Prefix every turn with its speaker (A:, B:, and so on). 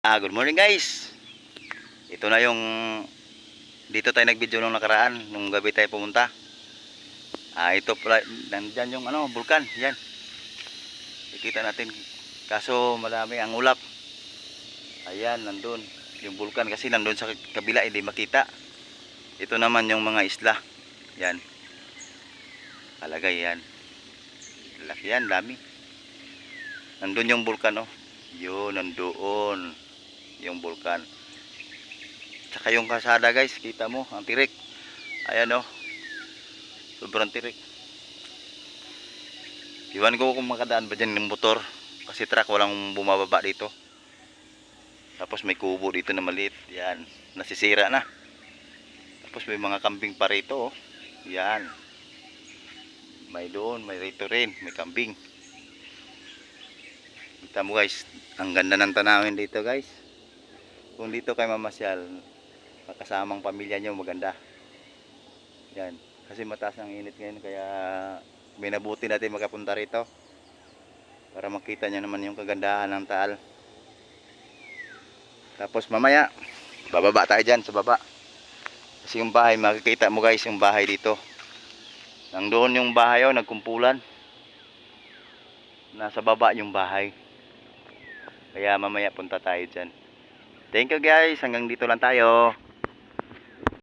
A: Good morning guys. Ito na yung dito tayo nag-video nung nakaraan, nung gabi tayo pumunta. Ito pala, nandyan yung bulkan, yan. Ikita natin. Kaso malami ang ulap. Ayan, nandun yung bulkan kasi nandun sa kabila hindi makita. Ito naman yung mga isla. Yan. Kalagay yan. Laki yan, dami. Nandun yung bulkan, oh. Yun, nandoon yung bulkan. Tsaka yung kasada guys, kita mo ang tirik. Ayan, oh. Sobrang tirik. Iwan ko kung makadaan ba dyan ng motor, kasi truck walang bumababa dito. Tapos may kubo dito na maliit. Yan, nasisira na. Tapos may mga kambing pa rito, oh. Yan. May doon, may rito rin, may kambing. Kita mo guys, ang ganda ng tanawin dito guys. Kung dito kayo mamasyal, kasamang pamilya nyo, maganda. Yan, kasi mataas ang init ngayon, kaya minabuti natin makapunta rito para makita nyo naman yung kagandahan ng Taal. Tapos mamaya bababa tayo dyan sa baba, kasi yung bahay, makikita mo guys yung bahay dito. Nandoon yung bahay, oh, nagkumpulan. Nasa baba yung bahay, kaya mamaya punta tayo dyan. Thank you guys, hanggang dito lang tayo.